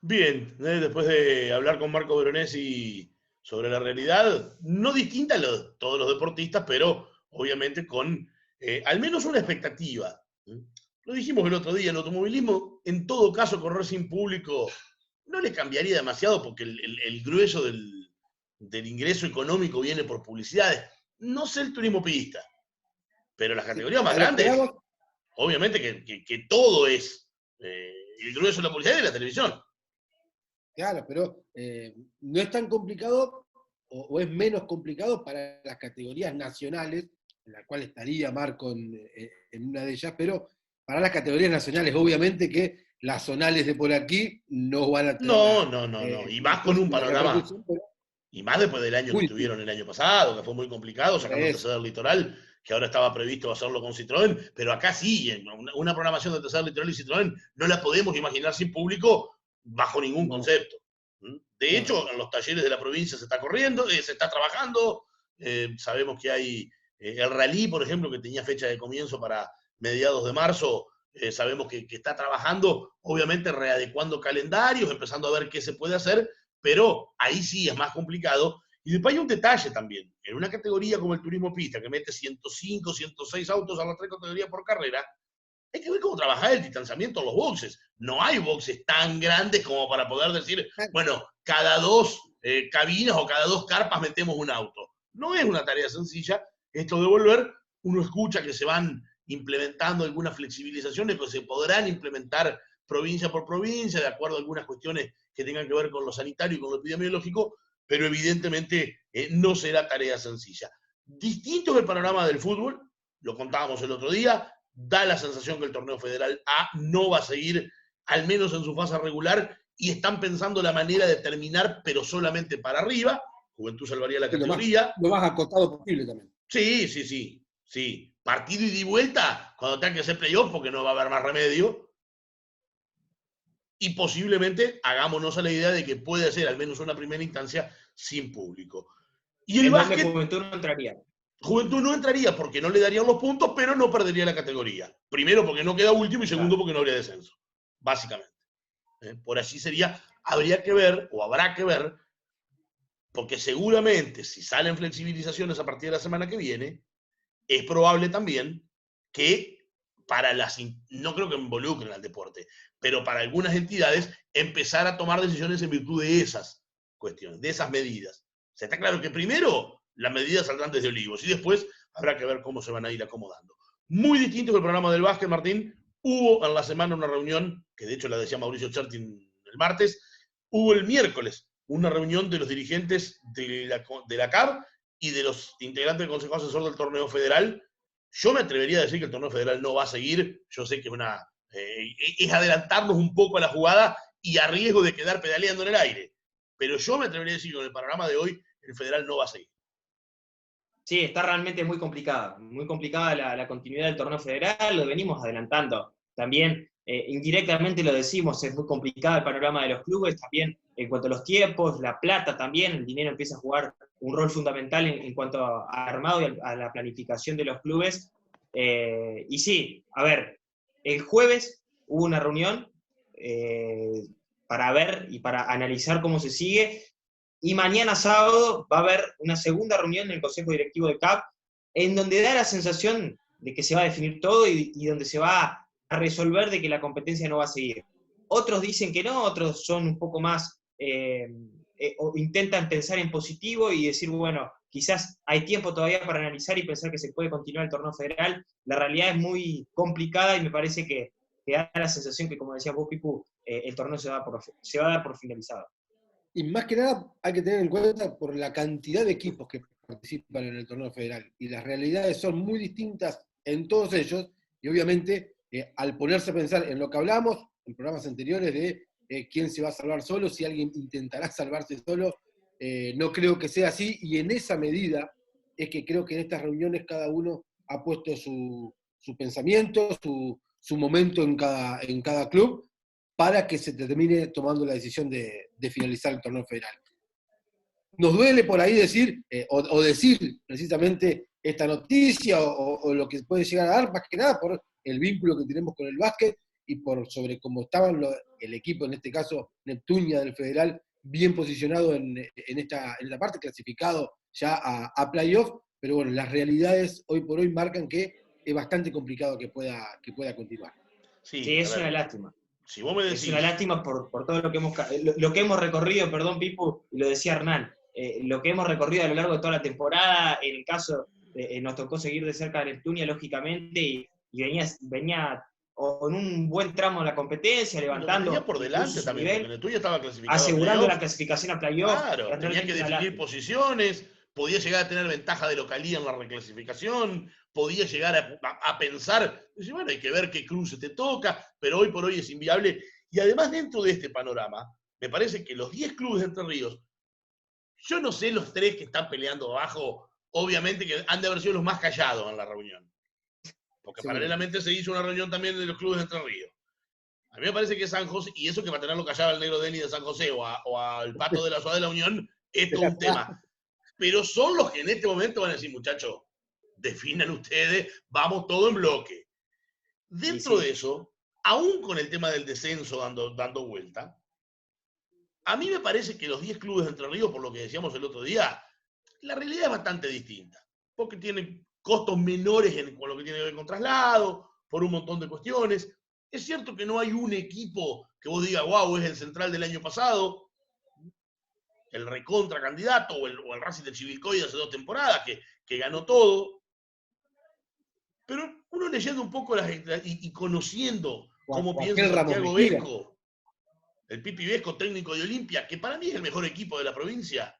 Bien, después de hablar con Marco Veronesi sobre la realidad, no distinta a todos los deportistas, pero obviamente con al menos una expectativa. Lo dijimos el otro día, el automovilismo, en todo caso, correr sin público no le cambiaría demasiado porque el grueso del ingreso económico viene por publicidades. No sé el turismo pista, pero las Sí, categorías más a lo que grandes, vamos, obviamente que todo es el grueso de la publicidad y de la televisión. claro, pero no es tan complicado o es menos complicado para las categorías nacionales, en la cual estaría Marco en una de ellas, pero para las categorías nacionales, obviamente que las zonales de por aquí no van a tener No, no, no, no. Y más con un la panorama, repercusión, pero y más después del año que muy difícil. tuvieron el año pasado, que fue muy complicado, Por sacando el eso, tercer litoral, que ahora estaba previsto hacerlo con Citroën, pero acá sí, en una programación de tercer litoral y Citroën no la podemos imaginar sin público bajo ningún no, concepto. De no, hecho, no. en los talleres de la provincia se está corriendo, se está trabajando, sabemos que hay el rally, por ejemplo, que tenía fecha de comienzo para mediados de marzo, sabemos que está trabajando, obviamente readecuando calendarios, empezando a ver qué se puede hacer, pero ahí sí es más complicado. Y después hay un detalle también. En una categoría como el turismo pista, que mete 105, 106 autos a las tres categorías por carrera, hay que ver cómo trabajar el distanciamiento en los boxes. No hay boxes tan grandes como para poder decir, bueno, cada dos cabinas o cada dos carpas metemos un auto. No es una tarea sencilla esto de volver. Uno escucha que se van implementando algunas flexibilizaciones, que se podrán implementar provincia por provincia, de acuerdo a algunas cuestiones que tengan que ver con lo sanitario y con lo epidemiológico, pero evidentemente no será tarea sencilla. Distinto es el panorama del fútbol, lo contábamos el otro día, da la sensación que el torneo federal A no va a seguir, al menos en su fase regular, y están pensando la manera de terminar, pero solamente para arriba. Juventud salvaría la Y categoría. lo más acotado posible también. Sí, sí, sí, sí. Partido y de vuelta cuando tengan que hacer playoff, porque no va a haber más remedio. Y posiblemente hagámonos a la idea de que puede ser al menos una primera instancia sin público. Y el En donde básquet, Juventud no entraría. Juventud no entraría porque no le darían los puntos, pero no perdería la categoría. Primero porque no queda último y segundo Claro. porque no habría descenso, básicamente. Por allí sería, habría que ver o habrá que ver, porque seguramente si salen flexibilizaciones a partir de la semana que viene, es probable también que para las, no creo que involucren al deporte, pero para algunas entidades empezar a tomar decisiones en virtud de esas cuestiones, de esas medidas. O sea, está claro que primero las medidas saldrán desde Olivos y después habrá que ver cómo se van a ir acomodando. Muy distinto que el programa del básquet, Martín. Hubo en la semana una reunión, que de hecho la decía Mauricio Chertin el martes, hubo el miércoles una reunión de los dirigentes de la CAB y de los integrantes del Consejo Asesor del Torneo Federal. Yo me atrevería a decir que el Torneo Federal no va a seguir. Yo sé que es adelantarnos un poco a la jugada y a riesgo de quedar pedaleando en el aire. Pero yo me atrevería a decir que con el panorama de hoy, el Federal no va a seguir. Sí, está realmente muy complicada la continuidad del torneo federal, lo venimos adelantando. También indirectamente lo decimos, es muy complicado el panorama de los clubes, también en cuanto a los tiempos, la plata también, el dinero empieza a jugar un rol fundamental en cuanto a armado y a la planificación de los clubes. Y sí, a ver, el jueves hubo una reunión para ver y para analizar cómo se sigue. Y mañana sábado va a haber una segunda reunión en el Consejo Directivo de CAP, en donde da la sensación de que se va a definir todo y donde se va a resolver de que la competencia no va a seguir. Otros dicen que no, otros son un poco más, o intentan pensar en positivo y decir, bueno, quizás hay tiempo todavía para analizar y pensar que se puede continuar el torneo federal. La realidad es muy complicada y me parece que da la sensación que, como decía vos, Pipu, el torneo se va a dar por finalizado. Y más que nada hay que tener en cuenta por la cantidad de equipos que participan en el torneo federal. Y las realidades son muy distintas en todos ellos. Y obviamente, al ponerse a pensar en lo que hablamos en programas anteriores de quién se va a salvar solo, si alguien intentará salvarse solo, no creo que sea así. Y en esa medida es que creo que en estas reuniones cada uno ha puesto su pensamiento, su momento en cada club, para que se termine tomando la decisión de finalizar el torneo federal. Nos duele por ahí decir, o decir precisamente esta noticia, o lo que puede llegar a dar, más que nada por el vínculo que tenemos con el básquet, y por sobre cómo estaban el equipo, en este caso Neptunia del Federal, bien posicionado en esta parte, clasificado ya a playoff, pero bueno, las realidades hoy por hoy marcan que es bastante complicado que pueda continuar. Sí, es una lástima. Si vos me decís... Es una lástima por todo lo que hemos recorrido, perdón, Pipo, y lo decía Hernán, lo que hemos recorrido a lo largo de toda la temporada. En el caso, nos tocó seguir de cerca a Neptunia, lógicamente, y venía con un buen tramo de la competencia, levantando venía por delante su también, nivel, porque Neptunia estaba clasificado asegurando a la clasificación a playoff. Claro, tenía que definir posiciones, podía llegar a tener ventaja de localía en la reclasificación, podía llegar a pensar, bueno, hay que ver qué cruce te toca, pero hoy por hoy es inviable. Y además, dentro de este panorama, me parece que los 10 clubes de Entre Ríos, yo no sé los 3 que están peleando abajo, obviamente que han de haber sido los más callados en la reunión. Porque sí, paralelamente se hizo una reunión también de los clubes de Entre Ríos. A mí me parece que San José, y eso que mantenerlo callado al negro Deni de San José o al Pato de la Ciudad de la Unión, es todo un tema. Pero son los que en este momento van a decir, muchachos, definan ustedes, vamos todo en bloque. Dentro de eso, aún con el tema del descenso dando vuelta, a mí me parece que los 10 clubes de Entre Ríos, por lo que decíamos el otro día, la realidad es bastante distinta, porque tienen costos menores con lo que tiene que ver con traslado, por un montón de cuestiones. Es cierto que no hay un equipo que vos digas, wow, es el Central del año pasado, el recontra candidato, o el Racing de Chivilcoy hace 2 temporadas, que ganó todo. Pero uno leyendo un poco y conociendo cómo piensa Santiago Vesco, el Pipi Vesco, técnico de Olimpia, que para mí es el mejor equipo de la provincia,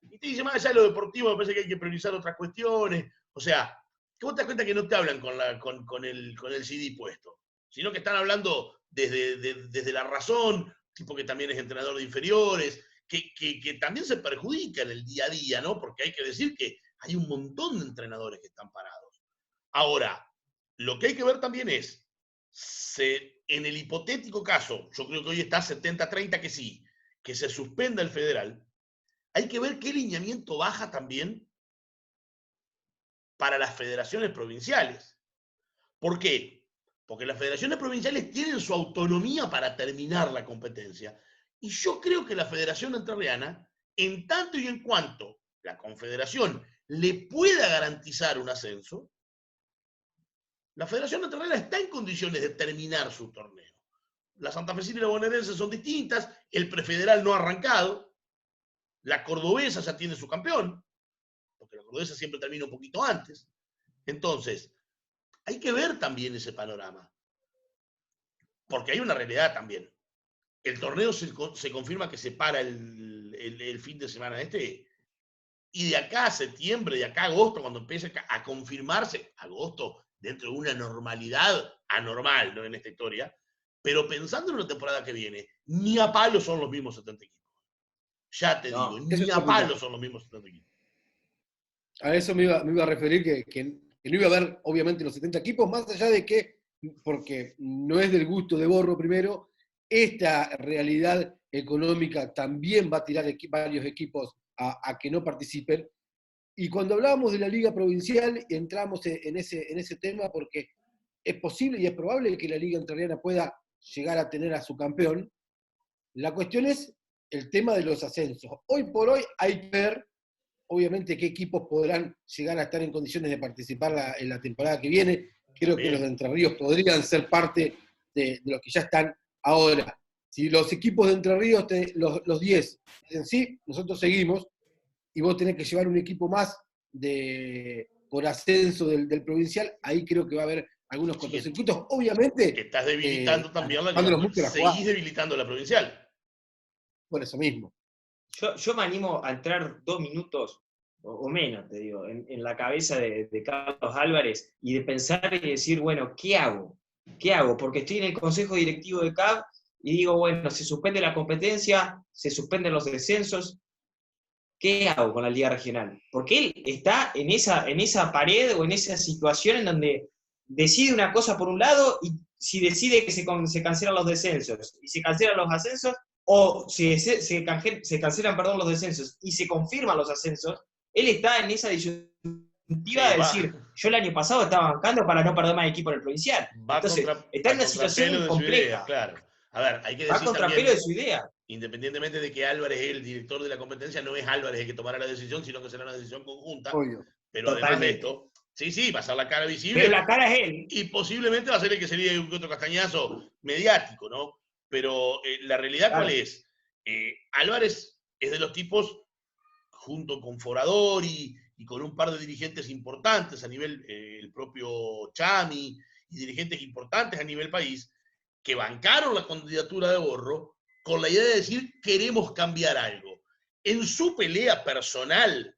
y te dice, más allá de lo deportivo, me parece que hay que priorizar otras cuestiones. O sea, que vos te das cuenta que no te hablan con el CD puesto, sino que están hablando desde la razón, tipo que también es entrenador de inferiores, que también se perjudica en el día a día, ¿no? Porque hay que decir que hay un montón de entrenadores que están parados. Ahora, lo que hay que ver también es, en el hipotético caso, yo creo que hoy está 70-30 que sí, que se suspenda el federal, hay que ver qué lineamiento baja también para las federaciones provinciales. ¿Por qué? Porque las federaciones provinciales tienen su autonomía para terminar la competencia. Y yo creo que la Federación Entrerriana, en tanto y en cuanto la Confederación le pueda garantizar un ascenso, la Federación Entrerriana está en condiciones de terminar su torneo. La santafesina y la bonaerense son distintas, el prefederal no ha arrancado, la cordobesa ya tiene su campeón, porque la cordobesa siempre termina un poquito antes. Entonces, hay que ver también ese panorama. Porque hay una realidad también. El torneo se confirma que se para el fin de semana y de acá a septiembre, de acá a agosto, cuando empiece a confirmarse, agosto, dentro de una normalidad anormal, ¿no? En esta historia, pero pensando en la temporada que viene, ni a palo son los mismos 70 equipos. Ya te digo, ni a palo son los mismos 70 equipos. A eso me iba a referir, que no iba a haber, obviamente, los 70 equipos, más allá de que, porque no es del gusto de Borro primero, esta realidad económica también va a tirar varios equipos a que no participen. Y cuando hablábamos de la Liga Provincial, entramos en ese tema porque es posible y es probable que la Liga Entrerriana pueda llegar a tener a su campeón. La cuestión es el tema de los ascensos. Hoy por hoy hay que ver, obviamente, qué equipos podrán llegar a estar en condiciones de participar en la temporada que viene. Creo que los de Entre Ríos podrían ser parte de los que ya están ahora. Si los equipos de Entre Ríos, los 10, dicen sí, nosotros seguimos, y vos tenés que llevar un equipo más por ascenso del provincial, ahí creo que va a haber algunos cortocircuitos. Obviamente. Que estás debilitando también seguís debilitando la provincial. Por eso mismo. Yo me animo a entrar 2 minutos, o menos, te digo, en la cabeza de Carlos Álvarez y de pensar y decir, bueno, ¿qué hago? ¿Qué hago? Porque estoy en el consejo directivo de CAB y digo, bueno, se suspende la competencia, se suspenden los descensos. ¿Qué hago con la Liga Regional? Porque él está en esa pared o en esa situación en donde decide una cosa por un lado y si decide que se cancelan los descensos y se cancelan los ascensos, o se cancelan los descensos y se confirman los ascensos, él está en esa disyuntiva disyuntiva de decir, yo el año pasado estaba bancando para no perder más equipo en el provincial. Entonces, está en una situación compleja. Claro. A ver, hay que Va decir contra también, pelo de su idea. independientemente de que Álvarez es el director de la competencia, no es Álvarez el que tomará la decisión, sino que será una decisión conjunta. Obvio. Pero Totalmente. además de esto, sí, va a ser la cara visible. Pero la cara es él. Y posiblemente va a ser el que sería un que otro castañazo mediático, ¿no? Pero la realidad, Claro. ¿cuál es? Álvarez es de los tipos, junto con Forador y con un par de dirigentes importantes a nivel, el propio Chami, y dirigentes importantes a nivel país, que bancaron la candidatura de Borro con la idea de decir queremos cambiar algo. En su pelea personal,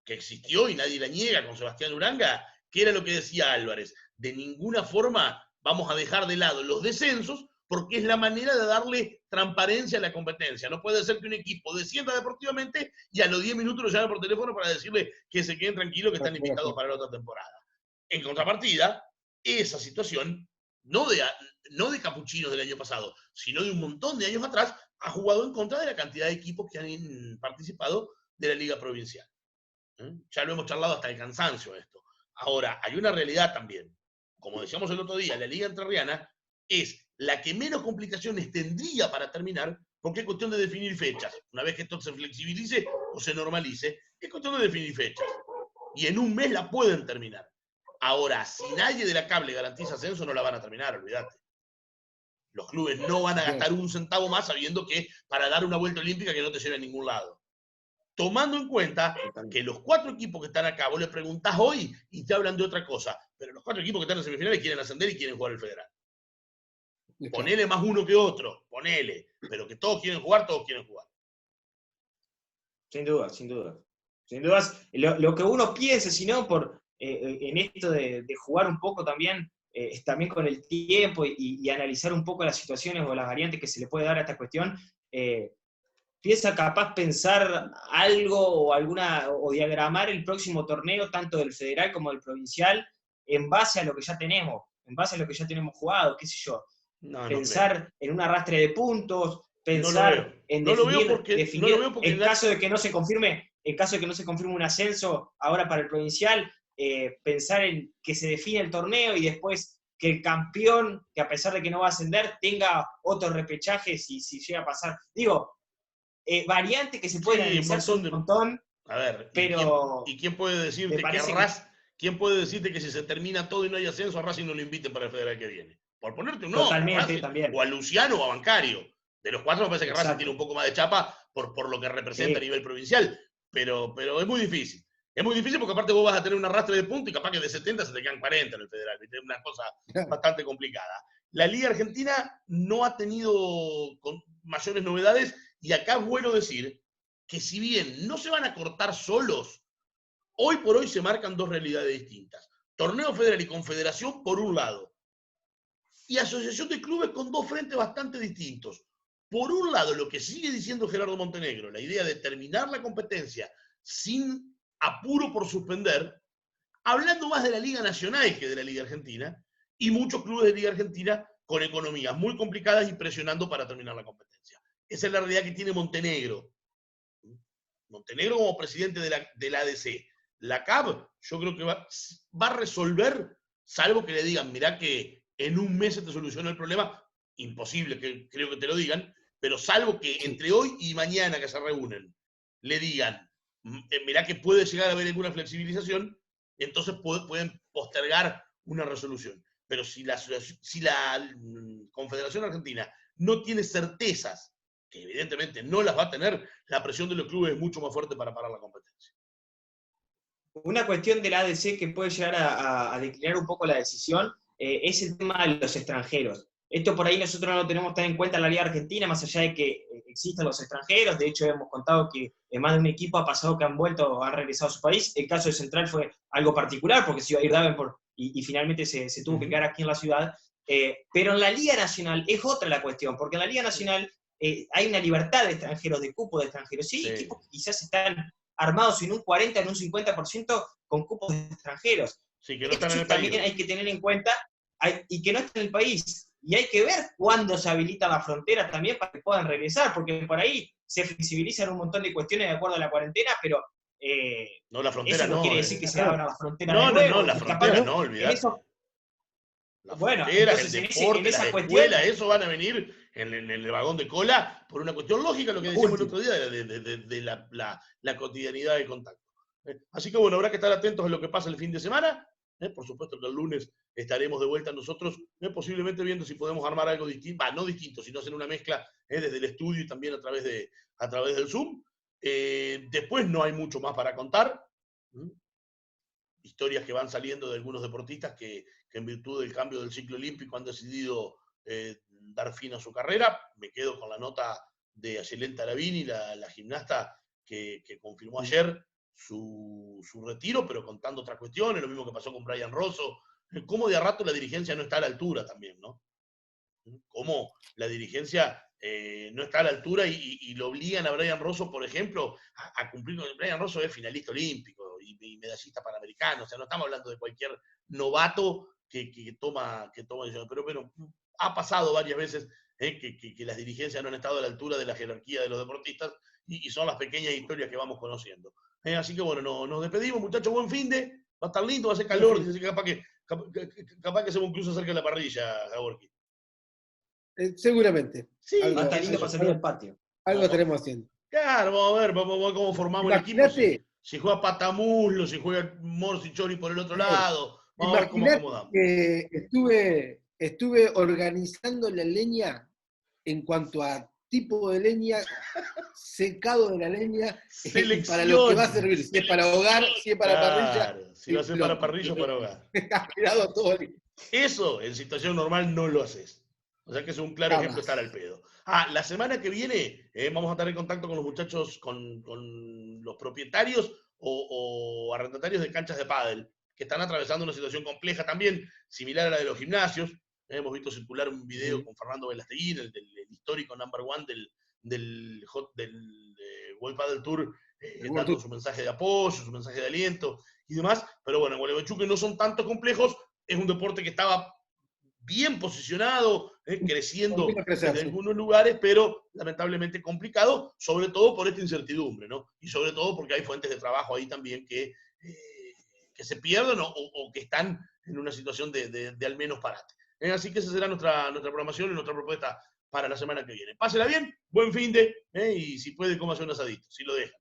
que existió y nadie la niega con Sebastián Uranga, que era lo que decía Álvarez, de ninguna forma vamos a dejar de lado los descensos porque es la manera de darle transparencia a la competencia. No puede ser que un equipo descienda deportivamente y a los 10 minutos lo llamen por teléfono para decirle que se queden tranquilos, que están invitados para la otra temporada. En contrapartida, esa situación, no de capuchinos del año pasado, sino de un montón de años atrás, ha jugado en contra de la cantidad de equipos que han participado de la Liga Provincial. Ya lo hemos charlado hasta el cansancio esto. Ahora, hay una realidad también. Como decíamos el otro día, la Liga Entrerriana es la que menos complicaciones tendría para terminar, porque es cuestión de definir fechas. Una vez que esto se flexibilice o se normalice, es cuestión de definir fechas. Y en un mes la pueden terminar. Ahora, si nadie de la cable garantiza ascenso, no la van a terminar, olvídate. Los clubes no van a gastar un centavo más sabiendo que para dar una vuelta olímpica que no te lleve a ningún lado. Tomando en cuenta que los 4 equipos que están acá, vos le preguntás hoy y te hablan de otra cosa, pero los 4 equipos que están en semifinales quieren ascender y quieren jugar el federal. Ponele más uno que otro, ponele, pero que todos quieren jugar, todos quieren jugar. Sin duda, sin duda. Sin dudas, lo que uno piense, sino en esto de jugar un poco también, también con el tiempo y analizar un poco las situaciones o las variantes que se le puede dar a esta cuestión, piensa capaz pensar algo o diagramar el próximo torneo, tanto del federal como del provincial, en base a lo que ya tenemos, jugado, qué sé yo. Pensar en un arrastre de puntos, pensar en definir en caso de que no se confirme, un ascenso ahora para el provincial, pensar en que se define el torneo y después que el campeón, que a pesar de que no va a ascender, tenga otro repechaje si llega a pasar. Digo, variantes que se pueden analizar un montón. A ver, pero ¿y quién puede decirte quién puede decirte que si se termina todo y no hay ascenso, a Racing no lo inviten para el federal que viene? Por ponerte un nombre. Totalmente, también. O a Luciano o a Bancario. De los 4 me parece que Racing tiene un poco más de chapa por lo que representa a nivel provincial. Pero es muy difícil. Es muy difícil porque aparte vos vas a tener un arrastre de puntos y capaz que de 70 se te quedan 40 en el federal. Es una cosa bastante complicada. La Liga Argentina no ha tenido mayores novedades y acá es bueno decir que si bien no se van a cortar solos, hoy por hoy se marcan 2 realidades distintas. Torneo federal y confederación por un lado. Y asociación de clubes con 2 frentes bastante distintos. Por un lado, lo que sigue diciendo Gerardo Montenegro, la idea de terminar la competencia sin apuro por suspender, hablando más de la Liga Nacional que de la Liga Argentina, y muchos clubes de Liga Argentina con economías muy complicadas y presionando para terminar la competencia. Esa es la realidad que tiene Montenegro. Montenegro como presidente de la ADC. La CAB, yo creo que va a resolver, salvo que le digan, mirá que en un mes se te soluciona el problema, imposible que creo que te lo digan, pero salvo que entre hoy y mañana que se reúnen, le digan, mirá que puede llegar a haber alguna flexibilización, entonces pueden postergar una resolución. Pero si la Confederación Argentina no tiene certezas, que evidentemente no las va a tener, la presión de los clubes es mucho más fuerte para parar la competencia. Una cuestión de la ADC que puede llegar a declinar un poco la decisión es el tema de los extranjeros. Esto por ahí nosotros no lo tenemos tan en cuenta en la Liga Argentina, más allá de que existan los extranjeros. De hecho, hemos contado que más de un equipo ha pasado que han regresado a su país. El caso de Central fue algo particular, porque se iba a ir Davenport y finalmente se tuvo que quedar aquí en la ciudad. Pero en la Liga Nacional es otra la cuestión, porque en la Liga Nacional hay una libertad de extranjeros, de cupo de extranjeros. Sí, equipos que quizás están armados en un 40, en un 50% con cupos de extranjeros. Sí, que no están en el también país. Hay que tener en cuenta, y que no están en el país. Y hay que ver cuándo se habilitan las fronteras también para que puedan regresar, porque por ahí se flexibilizan un montón de cuestiones de acuerdo a la cuarentena, pero No, la frontera eso no no. quiere decir que se abra la frontera de No, nuevo. la y frontera capaz no, en olvidate. eso, Las bueno, fronteras, entonces el en deporte, esa las cuestión, escuelas, eso van a venir en el vagón de cola por una cuestión lógica, lo que decíamos el último. otro día, de la cotidianidad del contacto. Así que bueno, habrá que estar atentos a lo que pasa el fin de semana. Por supuesto que el lunes estaremos de vuelta nosotros, posiblemente viendo si podemos armar algo distinto, no distinto, sino hacer una mezcla desde el estudio y también a través del Zoom. Después no hay mucho más para contar. Historias que van saliendo de algunos deportistas que en virtud del cambio del ciclo olímpico han decidido dar fin a su carrera. Me quedo con la nota de Ayelen Tarabini, la gimnasta que confirmó ayer su retiro, pero contando otras cuestiones, lo mismo que pasó con Brian Rosso. Cómo de a rato la dirigencia no está a la altura también, ¿no? Cómo la dirigencia no está a la altura y lo obligan a Brian Rosso, por ejemplo, a cumplir. Brian Rosso es finalista olímpico y medallista panamericano, o sea, no estamos hablando de cualquier novato que toma decisiones, pero bueno, ha pasado varias veces que las dirigencias no han estado a la altura de la jerarquía de los deportistas y son las pequeñas historias que vamos conociendo. Así que bueno, nos despedimos, muchachos, buen fin de, va a estar lindo, va a ser calor, dice que capaz que hacemos incluso cerca de la parrilla, Gaborki. Seguramente. Sí, va a estar lindo para salir al patio. Algo estaremos haciendo. Claro, vamos a ver cómo formamos el equipo. Si juega Patamuslo, si juega Morsi Chori por el otro lado. Vamos a ver cómo acomodamos. Estuve organizando la leña en cuanto a tipo de leña, secado de la leña, para lo que va a servir. Si es para hogar, si es para parrilla. Si va a ser para parrilla o para hogar. Cuidado todo. Eso en situación normal no lo haces. O sea que es un claro ejemplo de estar al pedo. La semana que viene vamos a estar en contacto con los muchachos, con los propietarios o arrendatarios de canchas de pádel, que están atravesando una situación compleja también, similar a la de los gimnasios. Hemos visto circular un video con Fernando Velasteguín, el histórico number one del World Padel Tour, dando su mensaje de apoyo, su mensaje de aliento y demás. Pero bueno, en Gualeguaychú no son tanto complejos, es un deporte que estaba bien posicionado, creciendo desde algunos lugares, pero lamentablemente complicado, sobre todo por esta incertidumbre, ¿no? Y sobre todo porque hay fuentes de trabajo ahí también que se pierden o que están en una situación de al menos parate. Así que esa será nuestra programación y nuestra propuesta para la semana que viene. Pásela bien, buen fin de, y si puede, cómase un asadito, si lo dejan.